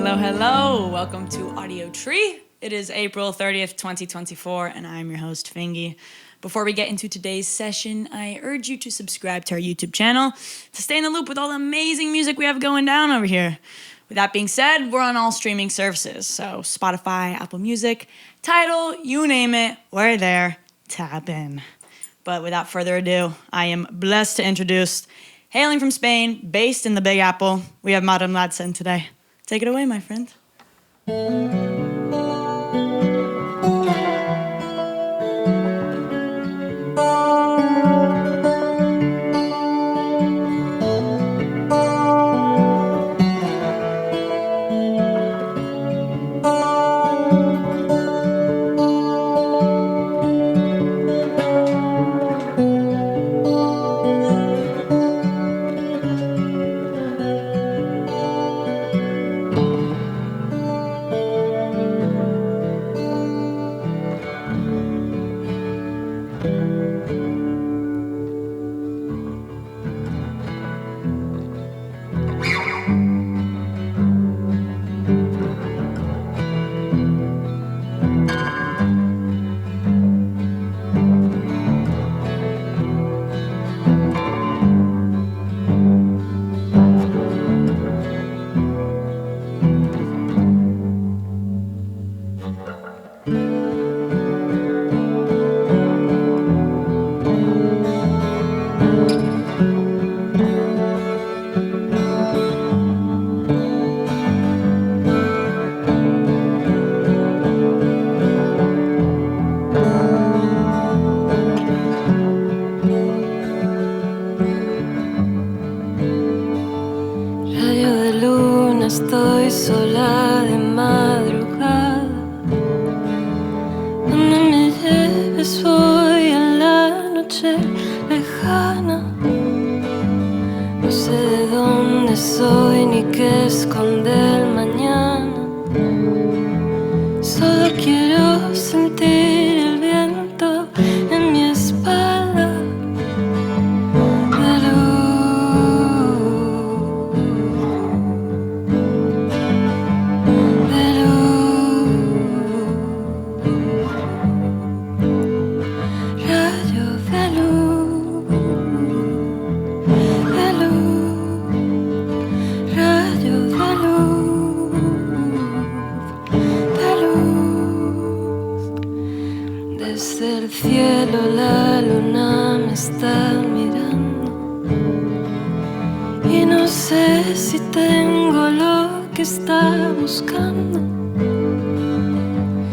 Hello, hello. Welcome to Audiotree. It is April 30th, 2024, and I'm your host, FINGY. Before we get into today's session, I urge you to subscribe to our YouTube channel to stay in the loop with all the amazing music we have going down over here. With that being said, we're on all streaming services, so Spotify, Apple Music, Tidal, you name it, we're there. Tap in. But without further ado, I am blessed to introduce, hailing from Spain, based in the Big Apple, we have Marem Ladson today. Take it away, my friend. Rayo de luna, estoy sola de madrugada. Donde me lleves voy a la noche lejana. No sé de dónde soy ni qué esconde el mañana. Solo quiero sentir el viento en mi espalda. Desde el cielo la luna me está mirando y no sé si tengo lo que está buscando.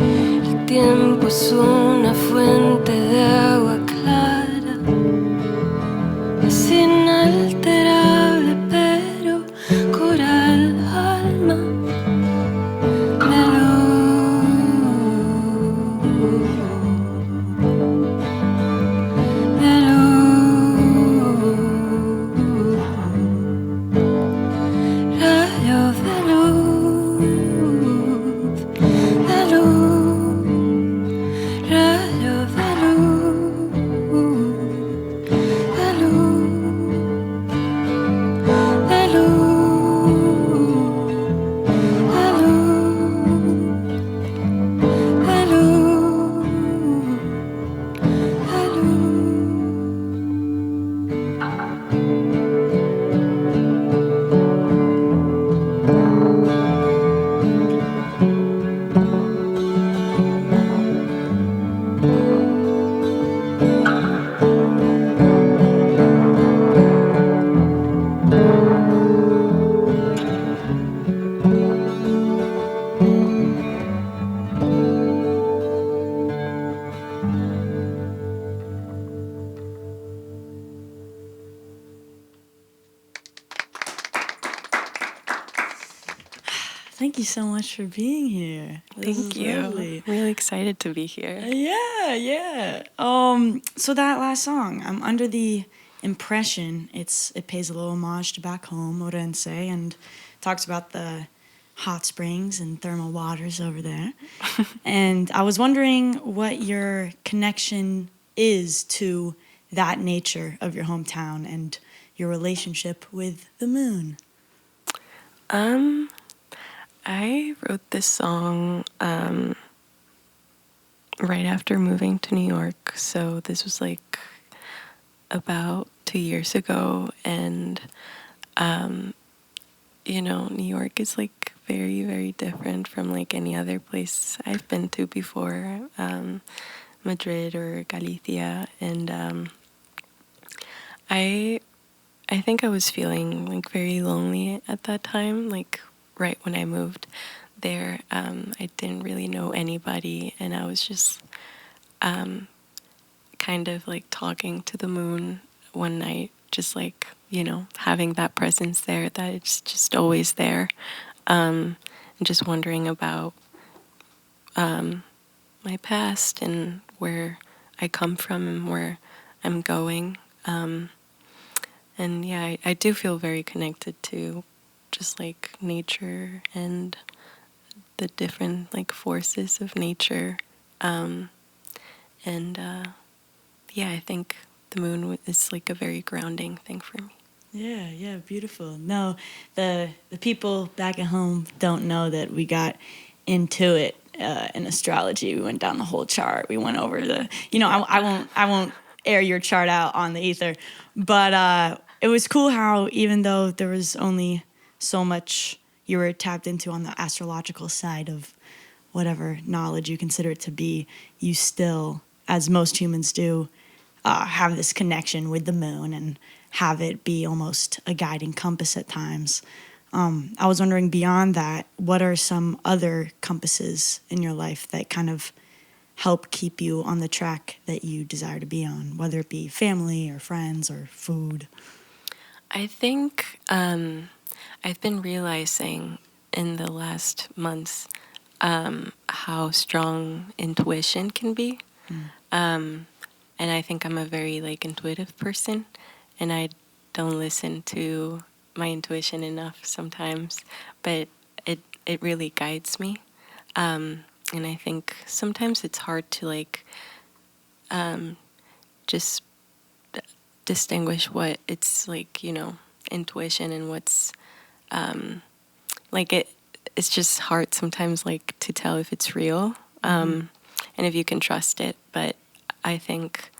El tiempo es una fuente de agua clara, es inalterable pero cura el alma. Thank you so much for being here. Thank you. Lovely. Really excited to be here. Yeah. So that last song, I'm under the impression it pays a little homage to back home, Orense, and talks about the hot springs and thermal waters over there. And I was wondering what your connection is to that nature of your hometown and your relationship with the moon. I wrote this song right after moving to New York. So this was like about 2 years ago. And, New York is like very, very different from like any other place I've been to before, Madrid or Galicia. And I think I was feeling like very lonely at that time, like right when I moved there. I didn't really know anybody, and I was just kind of like talking to the moon one night, just like, having that presence there, that it's just always there, and just wondering about my past and where I come from and where I'm going. And yeah, I do feel very connected to just like nature and the different like forces of nature. Yeah, I think the moon is like a very grounding thing for me. Yeah, beautiful. No, the people back at home don't know that we got into it in astrology. We went down the whole chart. We went over the, I won't air your chart out on the ether, but it was cool how even though there was only so much you were tapped into on the astrological side of whatever knowledge you consider it to be, you still, as most humans do, have this connection with the moon and have it be almost a guiding compass at times. I was wondering, beyond that, what are some other compasses in your life that kind of help keep you on the track that you desire to be on, whether it be family or friends or food? I think I've been realizing in the last months how strong intuition can be. And I think I'm a very like intuitive person, and I don't listen to my intuition enough sometimes, but it really guides me. And I think sometimes it's hard to like just distinguish what it's like, intuition and what's like it's just hard sometimes like to tell if it's real, and if you can trust it. But I think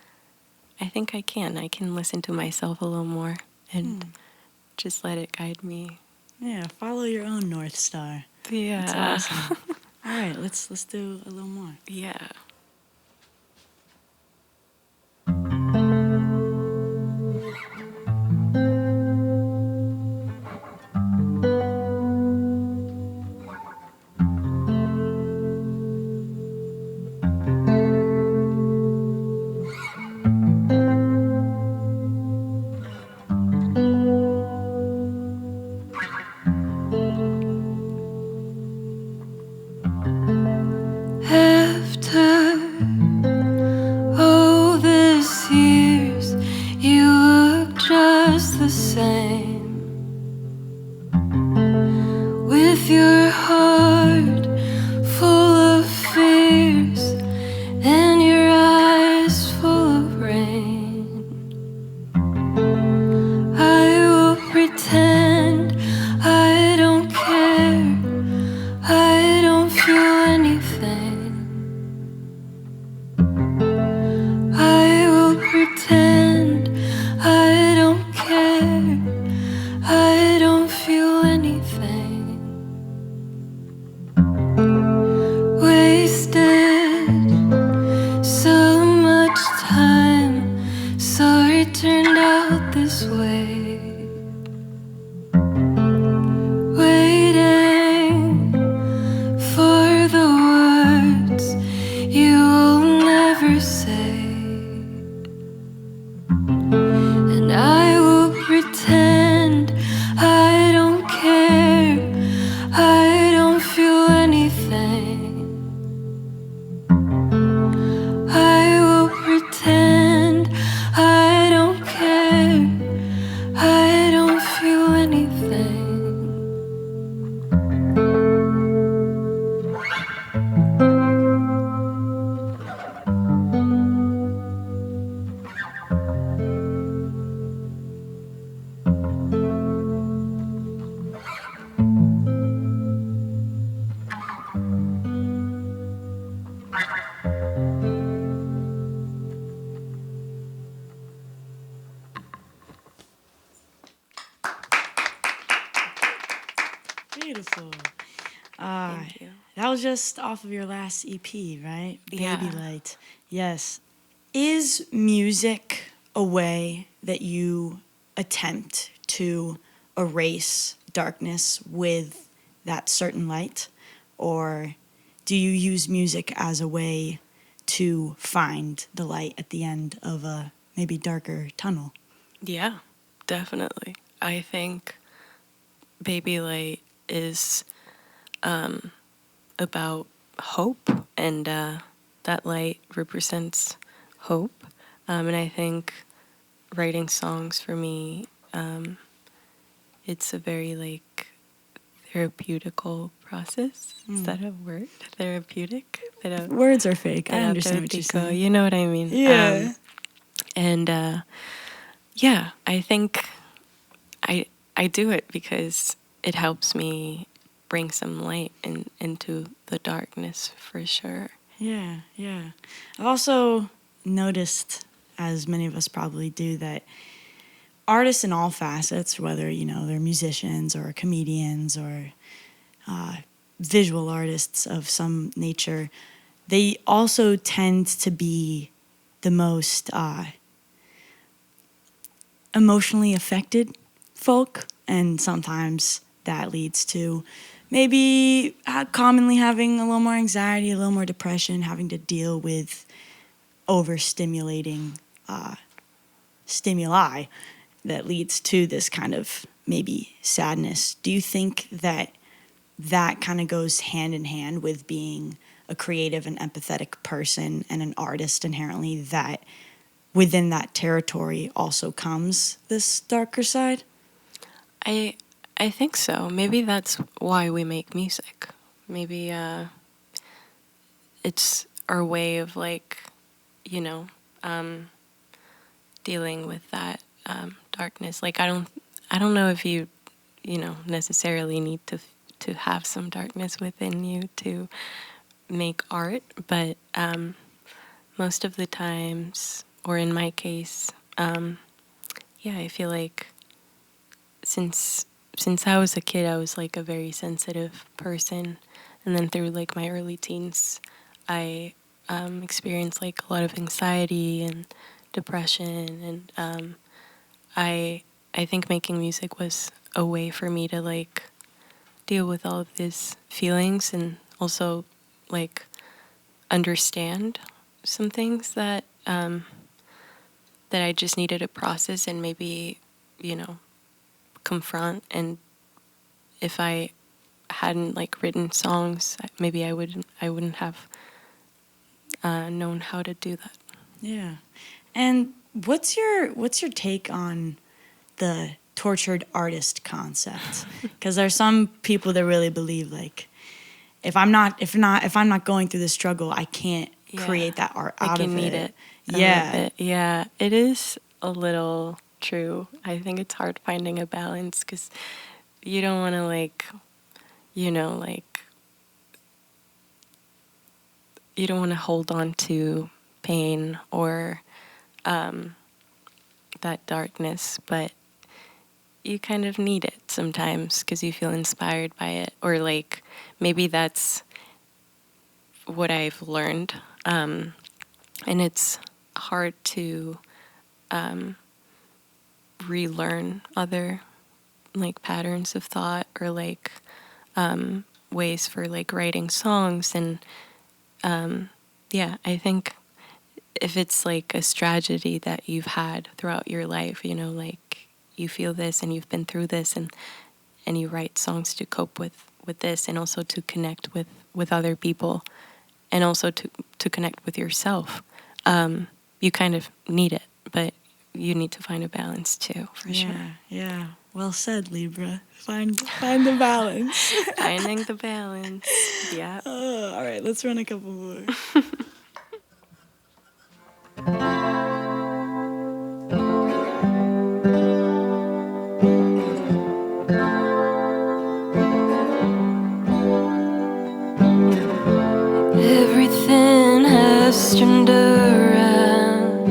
I can listen to myself a little more and just let it guide me. Yeah, follow your own North Star. Yeah. That's awesome. All right, let's do a little more. Yeah. After all these years, you look just the same, with your heart full of fears and your eyes full of rain. I will pretend I don't care, I don't feel anything. I will pretend I don't care, I don't feel anything. Wasted so much time, sorry it turned out this way. Waiting for the words you will never say. And I will pretend I don't care, I don't feel anything. I will pretend I don't care, I beautiful. Thank you. That was just off of your last EP, right? Yeah. Baby Light. Yes. Is music a way that you attempt to erase darkness with that certain light? Or do you use music as a way to find the light at the end of a maybe darker tunnel? Yeah, definitely. I think Baby Light is about hope, and that light represents hope. And I think writing songs for me, it's a very like therapeutical process. Is that a word? Therapeutic? Words are fake. I understand what you're Terapeutico, saying. you know what I mean? Yeah. And yeah, I think I do it because it helps me bring some light into the darkness for sure. Yeah, yeah. I've also noticed, as many of us probably do, that artists in all facets, whether, they're musicians or comedians or visual artists of some nature, they also tend to be the most emotionally affected folk, and sometimes that leads to maybe commonly having a little more anxiety, a little more depression, having to deal with overstimulating stimuli that leads to this kind of maybe sadness. Do you think that kind of goes hand in hand with being a creative and empathetic person and an artist inherently, that within that territory also comes this darker side? I think so. Maybe that's why we make music. Maybe it's our way of like, dealing with that darkness. Like I don't know if you necessarily need to have some darkness within you to make art, but most of the times, or in my case, yeah, I feel like since I was a kid, I was like a very sensitive person, and then through like my early teens, I experienced like a lot of anxiety and depression, and I think making music was a way for me to like deal with all of these feelings and also like understand some things that that I just needed to process and maybe confront. And if I hadn't like written songs, maybe I wouldn't have known how to do that. Yeah. And what's your take on the tortured artist concept? Because there's some people that really believe like, if I'm not going through the struggle, I can't create that art out of it. I can need it. Yeah. Yeah, it is a little true. I think it's hard finding a balance because you don't want to you don't want to hold on to pain or that darkness, but you kind of need it sometimes because you feel inspired by it, or like maybe that's what I've learned, and it's hard to relearn other like patterns of thought or like ways for like writing songs. And yeah, I think if it's like a strategy that you've had throughout your life, like you feel this and you've been through this, and you write songs to cope with this, and also to connect with other people, and also to connect with yourself, you kind of need it, but you need to find a balance too, for sure. Yeah. Well said, Libra. Find the balance. Finding the balance. Yeah. All right, let's run a couple more. Everything has turned around,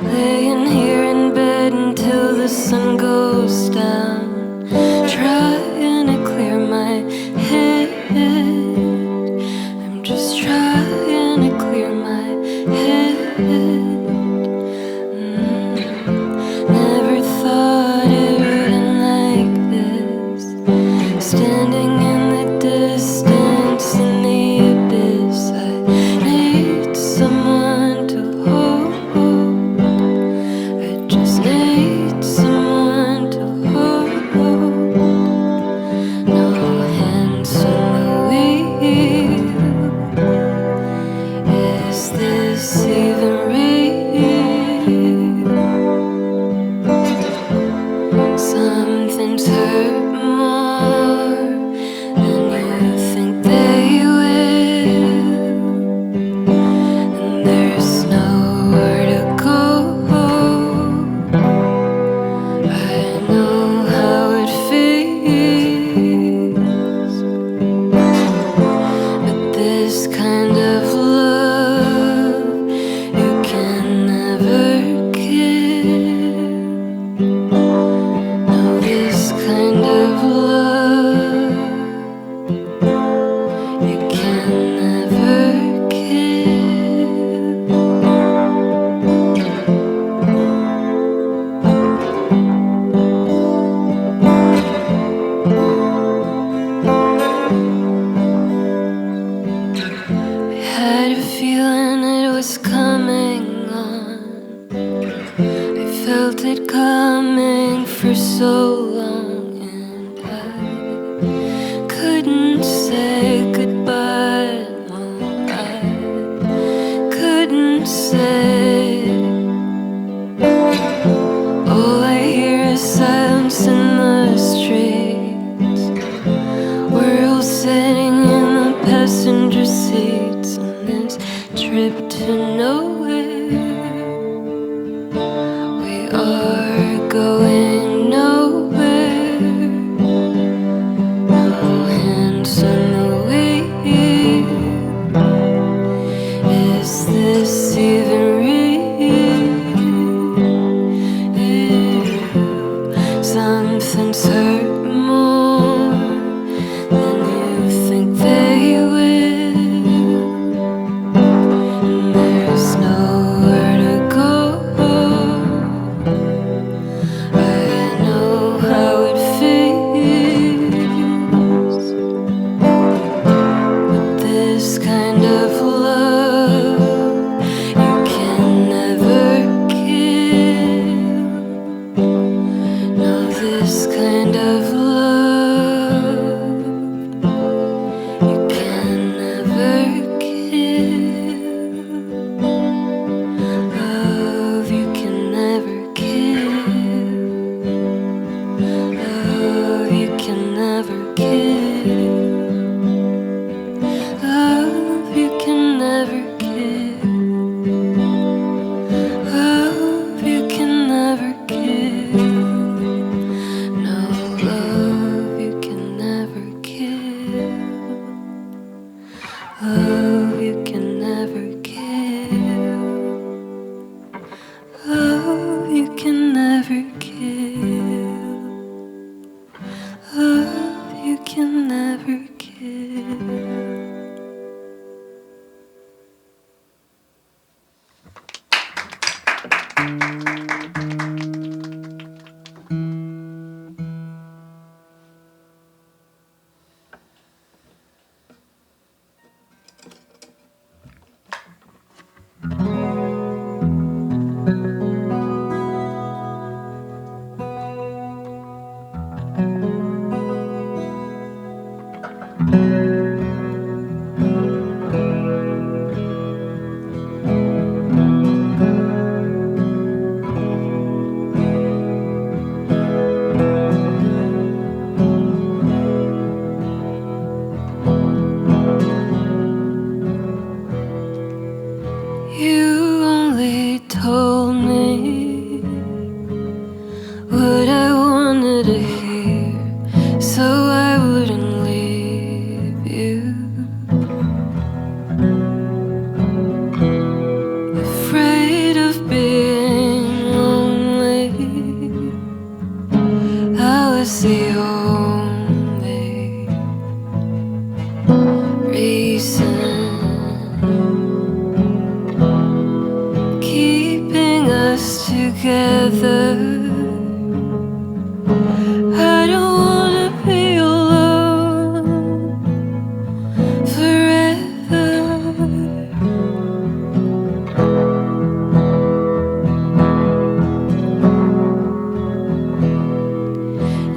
laying here in bed until the sun goes down, trying to clear my things hurt more than you think they will, and there's nowhere to go. I know how it feels, but this kind of love you can never give. No, this kind of love you can never give. I had a feeling it was coming on. I felt it coming for so long, and I couldn't say goodbye. No, I couldn't say. All I hear is silence in the streets. We're all sitting in the passenger seats on this trip to nowhere. We are going nowhere. No hands on the wheel. Is this even real? Something's hurt more than you think they will, and there's nowhere to go. I know how it feels, but this kind of love you can never give. No, this kind of love you can never give. Love you can never give. Love you can never give. Love you can never give. Love you can never give. No, love you can never give. Love you can never give. Love you can never give. Love you can never give. You only told me what I wanted to hear, so I wouldn't leave you. Afraid of being lonely, I was the only reason keeping us together. I don't wanna be alone forever.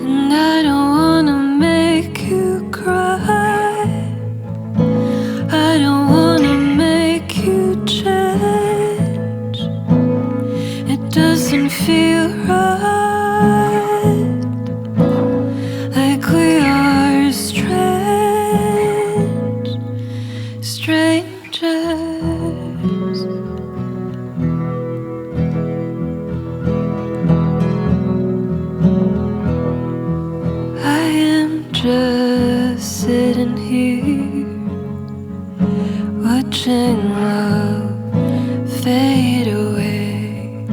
And I don't wanna make you cry. I don't wanna make you change. It doesn't feel sitting here watching love fade away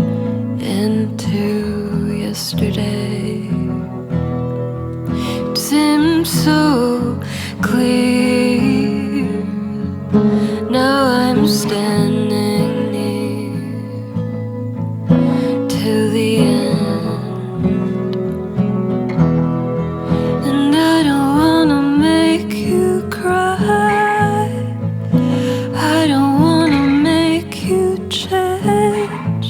into yesterday. It seems so clear. Now I'm standing near till the end, and I don't wanna make you cry. I don't wanna make you change.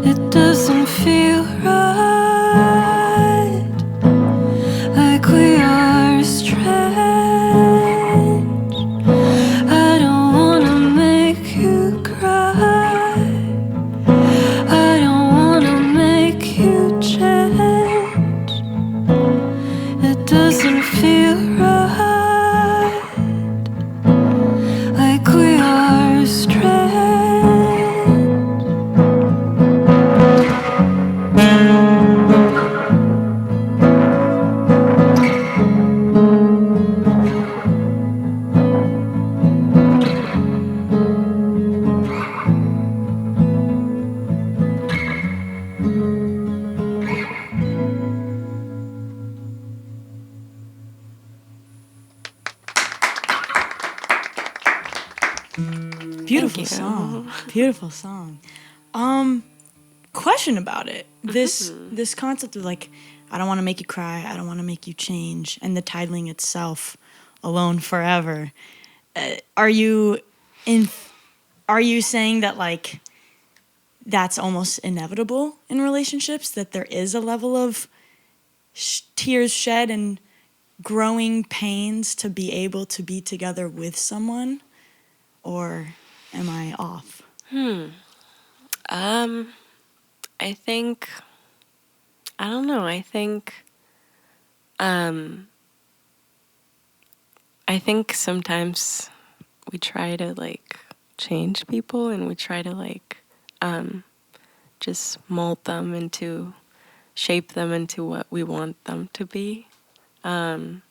It doesn't feel right, like we are strange. I don't wanna make you cry. I don't wanna make you change. It doesn't feel right, like we are strange. Beautiful you. song. Beautiful song. Question about it. This concept of like, I don't want to make you cry, I don't want to make you change, and the titling itself, Alone Forever. Are you saying that like that's almost inevitable in relationships, that there is a level of tears shed and growing pains to be able to be together with someone? Or am I off? I think, I don't know, I think sometimes we try to like change people, and we try to like just mold them into, shape them into what we want them to be. And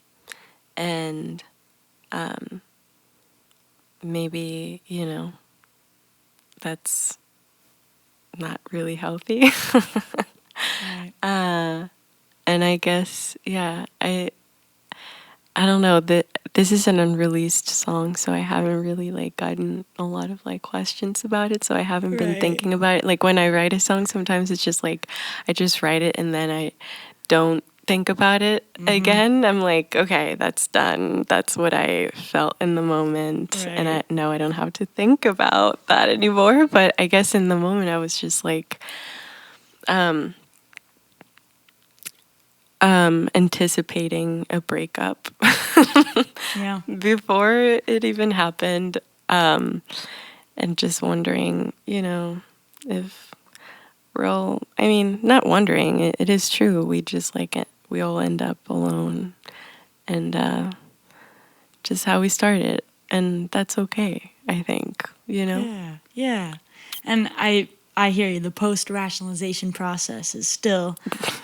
maybe, you know, that's not really healthy. Right. And I guess, yeah, I don't know, this is an unreleased song, so I haven't really like gotten a lot of like questions about it, so I haven't been Right. thinking about it. Like when I write a song, sometimes it's just like I just write it and then I don't think about it again. I'm like, okay, that's done. That's what I felt in the moment. Right. And I don't have to think about that anymore. But I guess in the moment I was just like anticipating a breakup Yeah. before it even happened. And just wondering, you know, if we're all, I mean, not wondering, it is true. We just like, we all end up alone, and just how we started. And that's okay, I think, you know? Yeah. Yeah. And I hear you. The post-rationalization process is still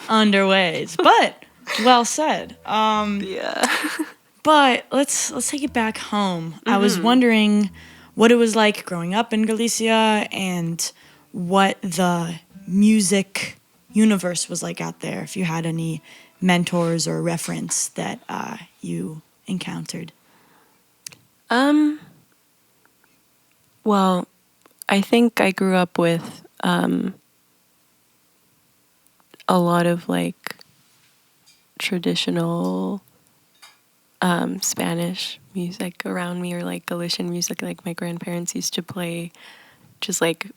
underway. But well said. Yeah. But let's take it back home. I was wondering what it was like growing up in Galicia and what the music universe was like out there, if you had any mentors or reference that you encountered. Well, I think I grew up with a lot of like traditional Spanish music around me, or like Galician music. Like my grandparents used to play just like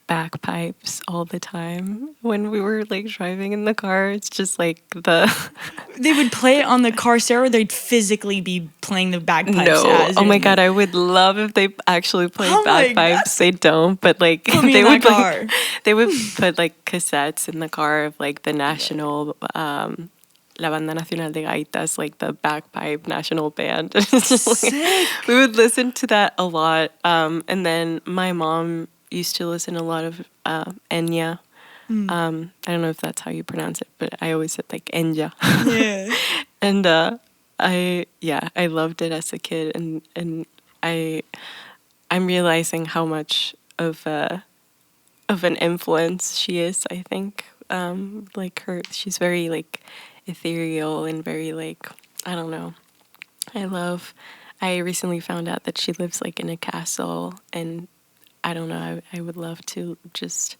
bagpipes all the time when we were like driving in the car. It's just like They would play it on the car stereo, or they'd physically be playing the bagpipes. No. As Oh my you're- God, I would love if they actually played Oh my bagpipes. God. They don't, but like Put me they in would that car. they would put like cassettes in the car of like the national La Banda Nacional de Gaitas, like the bagpipe national band. Sick. We would listen to that a lot. And then my mom used to listen a lot of Enya. I don't know if that's how you pronounce it, but I always said like Enya. Yeah. And I loved it as a kid, and I'm realizing how much of an influence she is. I think like she's very like ethereal and very like, I don't know. I recently found out that she lives like in a castle, and I don't know. I would love to just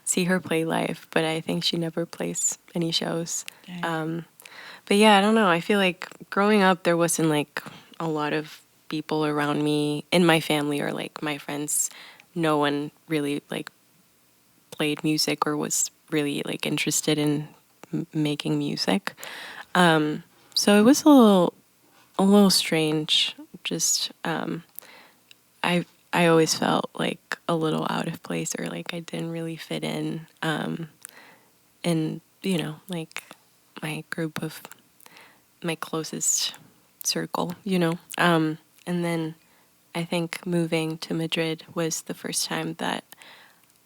see her play live, but I think she never plays any shows. But yeah, I don't know. I feel like growing up, there wasn't like a lot of people around me in my family or like my friends. No one really like played music or was really like interested in making music. So it was a little strange. Just I always felt like a little out of place, or like I didn't really fit in. In like my group of my closest circle, and then I think moving to Madrid was the first time that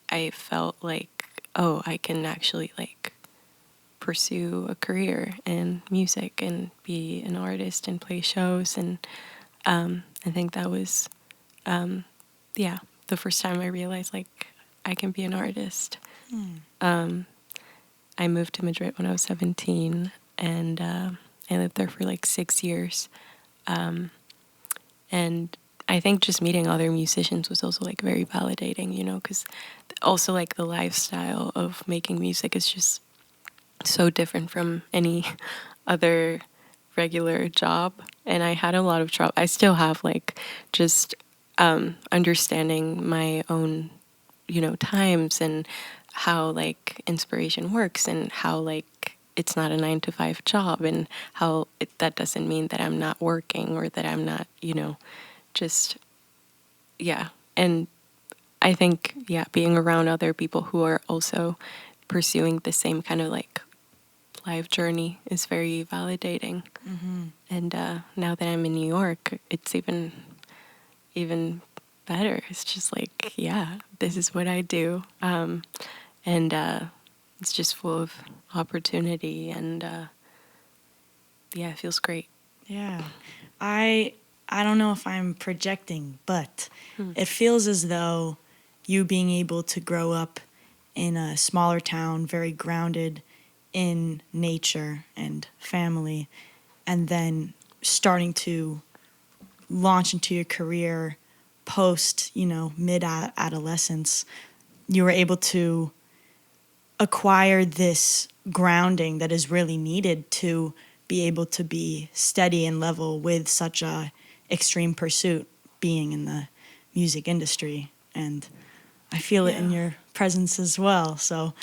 I felt like, oh, I can actually like pursue a career in music and be an artist and play shows. And I think that was, the first time I realized like I can be an artist. I moved to Madrid when I was 17, and I lived there for like 6 years. And I think just meeting other musicians was also like very validating, because also like the lifestyle of making music is just so different from any other regular job. And I had a lot of trouble. I still have like just understanding my own, times and how like inspiration works, and how like it's not a 9-to-5 job, and how that doesn't mean that I'm not working or that I'm not, just, yeah. And I think, being around other people who are also pursuing the same kind of like life journey is very validating. And now that I'm in New York, it's even better. It's just like, this is what I do. And it's just full of opportunity, and it feels great. Yeah. I don't know if I'm projecting, but it feels as though you being able to grow up in a smaller town, very grounded in nature and family, and then starting to launch into your career post, mid-adolescence, you were able to acquire this grounding that is really needed to be able to be steady and level with such a extreme pursuit, being in the music industry. And I feel it in your presence as well. So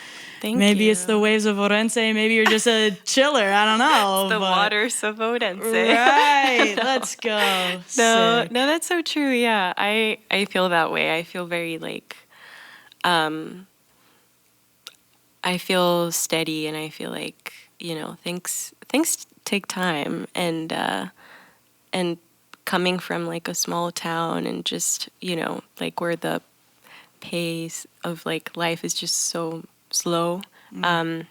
maybe it's the waves of Orense, maybe you're just a chiller, I don't know. The waters of Orense. Right, let's go. No, that's so true. Yeah, I feel that way. I feel very like, I feel steady, and I feel like, things take time, and coming from like a small town, and just, like where the pace of like life is just so slow. And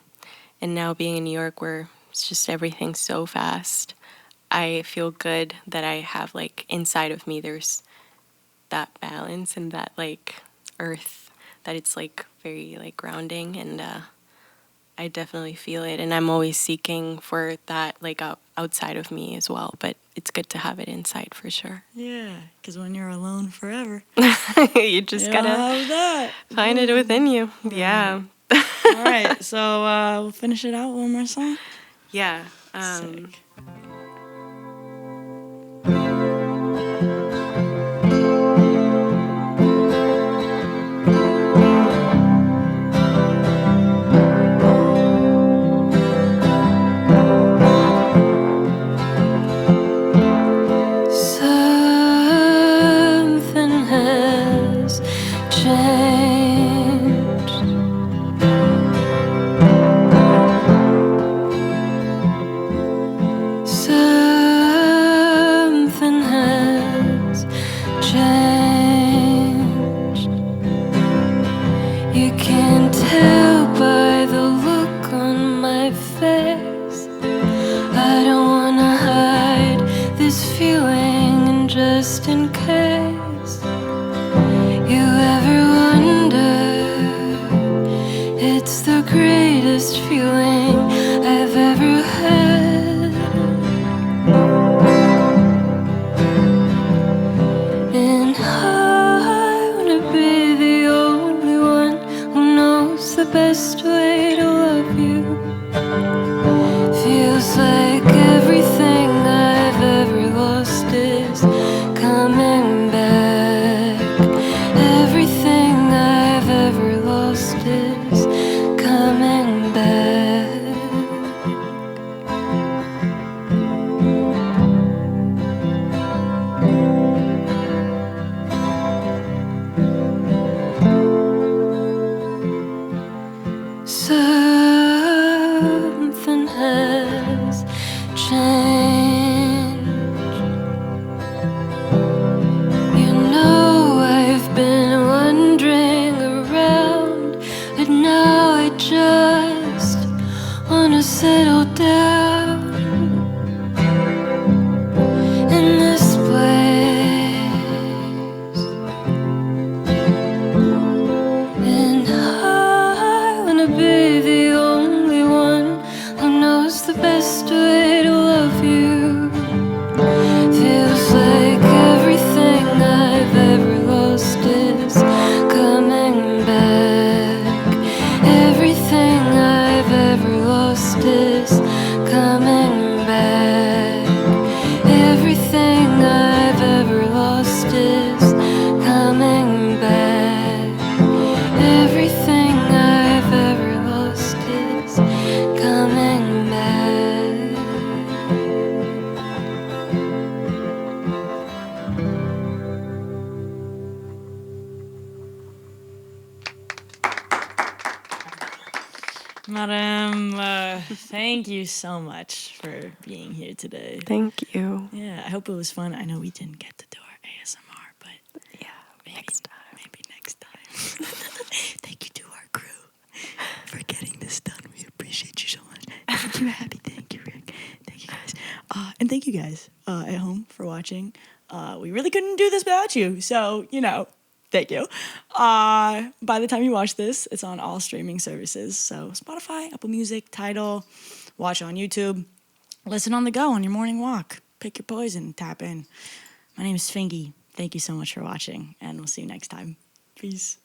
now being in New York, where it's just everything's so fast, I feel good that I have like inside of me, there's that balance and that like earth, that it's like very like grounding, and I definitely feel it, and I'm always seeking for that like outside of me as well, but it's good to have it inside for sure. Yeah, because when you're alone forever, you just gotta find it within you. Right. Yeah. All right, so we'll finish it out with one more song. Yeah. Sick. has changed. You know I've been wandering around, but now I just wanna settle down in this place. And I wanna be the only one who knows the best way to love you. Feels like everything I've ever lost is coming back. Everything I've ever lost is coming back. Everything I've ever lost is coming back. Everything I've ever lost is coming back. Marem, thank you so much for being here today. Thank you. Yeah, I hope it was fun. I know we didn't get to do our ASMR, but Yeah, next time. maybe next time. Thank you to our crew for getting this done. We appreciate you so much. Thank you, Abby. Thank you, Rick. Thank you, guys. And thank you guys at home for watching. We really couldn't do this without you. So, thank you. By the time you watch this, it's on all streaming services. So Spotify, Apple Music, Tidal, watch on YouTube, listen on the go on your morning walk. Pick your poison, tap in. My name is FINGY. Thank you so much for watching, and we'll see you next time. Peace.